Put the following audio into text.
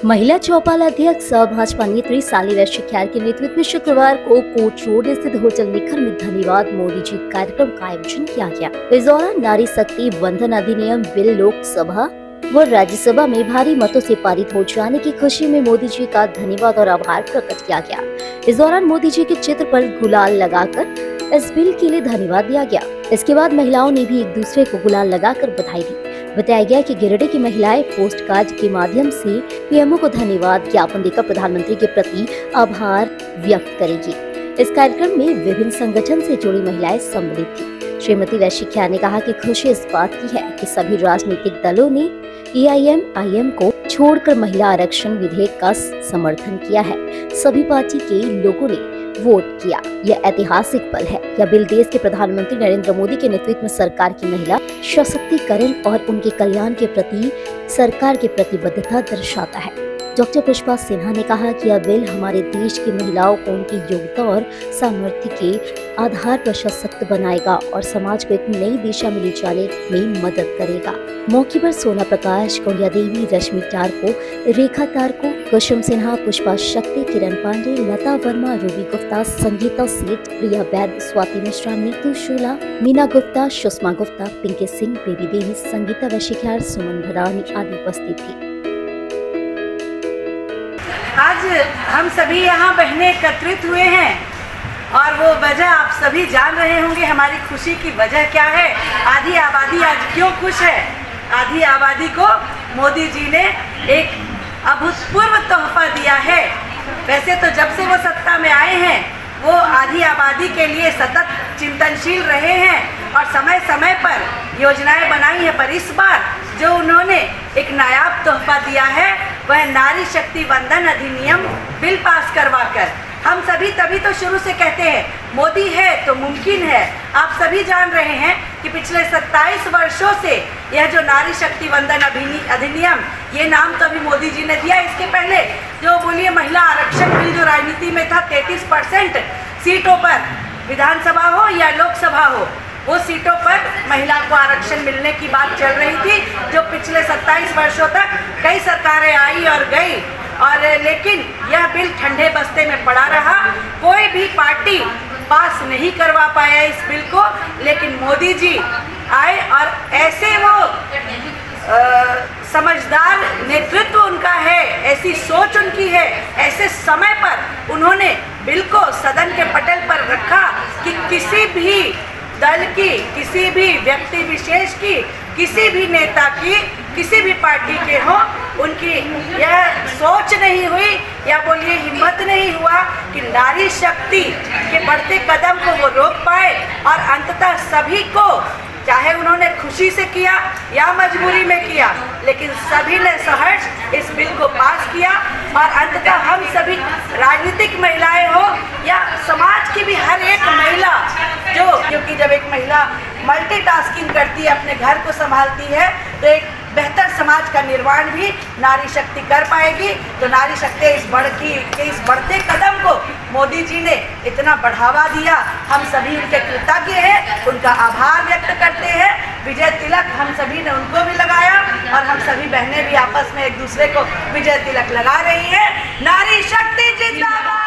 महिला चौपाल अध्यक्ष भाजपा नेत्री साली वैश्य के नेतृत्व में शुक्रवार को कोट रोड स्थित होटल निखर में धन्यवाद मोदी जी कार्यक्रम का आयोजन किया गया। इस दौरान नारी शक्ति वंदन अधिनियम बिल लोकसभा व राज्यसभा में भारी मतों से पारित हो जाने की खुशी में मोदी जी का धन्यवाद और आभार प्रकट किया गया। इस दौरान मोदी जी के चित्र पर गुलाल लगाकर इस बिल के लिए धन्यवाद दिया गया। इसके बाद महिलाओं ने भी एक दूसरे को गुलाल लगाकर बधाई दी। बताया गया कि गिरिडीह की महिलाएं पोस्ट कार्ड के माध्यम से पीएमओ को धन्यवाद ज्ञापन देकर प्रधानमंत्री के प्रति आभार व्यक्त करेगी। इस कार्यक्रम में विभिन्न संगठन से जुड़ी महिलाएं सम्मिलित थी। श्रीमती वैश्य ने कहा कि खुशी इस बात की है कि सभी राजनीतिक दलों ने AIM को छोड़कर महिला आरक्षण विधेयक का समर्थन किया है। सभी पार्टी के लोगों ने वोट किया। यह ऐतिहासिक पल है। यह बिल देश के प्रधानमंत्री नरेंद्र मोदी के नेतृत्व में सरकार की महिला सशक्तिकरण और उनके कल्याण के प्रति सरकार की प्रतिबद्धता दर्शाता है। डॉक्टर पुष्पा सिन्हा ने कहा कि यह बिल हमारे देश की महिलाओं को उनकी योग्यता और सामर्थ्य के आधार पर सशक्त बनाएगा और समाज को एक नई दिशा में ले जाने में मदद करेगा। मौके पर सोना प्रकाश, कौलिया देवी, रश्मि टारको, रेखा टारको, कुसुम सिन्हा, पुष्पा शक्ति, किरण पांडे, लता वर्मा, रूबी गुप्ता, संगीता सेठ, प्रिया वैद्य, स्वाति मिश्रा, नीतू शोला, मीना गुप्ता, सुषमा गुप्ता, पिंकी सिंह, बेबी देवी, संगीता वैश्य, सुमन भदानी आदि उपस्थित थी। आज हम सभी यहाँ बहनें एकत्रित हुए हैं और वो वजह आप सभी जान रहे होंगे। हमारी खुशी की वजह क्या है? आधी आबादी आज क्यों खुश है? आधी आबादी को मोदी जी ने एक अभूतपूर्व तोहफा दिया है। वैसे तो जब से वो सत्ता में आए हैं वो आधी आबादी के लिए सतत चिंतनशील रहे हैं और समय समय पर योजनाएं बनाई हैं, पर इस बार जो उन्होंने एक नायाब तोहफा दिया है वह नारी शक्ति वंदन अधिनियम बिल पास करवाकर हम सभी तभी तो शुरू से कहते हैं मोदी है तो मुमकिन है। आप सभी जान रहे हैं कि पिछले 27 वर्षों से यह जो नारी शक्ति वंदन अधिनियम, ये नाम तो अभी मोदी जी ने दिया। इसके पहले जो बोलिए महिला आरक्षण बिल जो राजनीति में था 33% सीटों पर, विधानसभा हो या लोकसभा हो, वो सीटों पर महिला को आरक्षण मिलने की बात चल रही थी, जो पिछले 27 वर्षों तक कई सरकारें आई और गई और लेकिन यह बिल ठंडे बस्ते में पड़ा रहा। कोई भी पार्टी पास नहीं करवा पाया इस बिल को, लेकिन मोदी जी आए और ऐसे वो समझदार नेतृत्व उनका है, ऐसी सोच उनकी है, ऐसे समय पर उन्होंने बिल को सदन के पटल पर रखा कि किसी भी दल की, किसी भी व्यक्ति विशेष की, किसी भी नेता की, किसी भी पार्टी के हो, उनकी यह सोच नहीं हुई या बोलिए हिम्मत नहीं हुआ कि नारी शक्ति के बढ़ते कदम को वो रोक पाए और अंततः सभी को, चाहे उन्होंने खुशी से किया या मजबूरी में किया, लेकिन सभी ने सहर्ष इस बिल को पास किया और अंततः हम सभी राजनीतिक महिलाएं हो या समाज की भी हर एक महिला जो, क्योंकि जब एक महिला मल्टीटास्किंग करती है, अपने घर को संभालती है, तो एक बेहतर समाज का निर्माण भी नारी शक्ति कर पाएगी। तो नारी शक्ति इस बढ़ते कदम को मोदी जी ने इतना बढ़ावा दिया, हम सभी उनके कृतज्ञ हैं, उनका आभार व्यक्त करते हैं। विजय तिलक हम सभी ने उनको भी लगाया और हम सभी बहनें भी आपस में एक दूसरे को विजय तिलक लगा रही हैं। नारी शक्ति जिंदाबाद।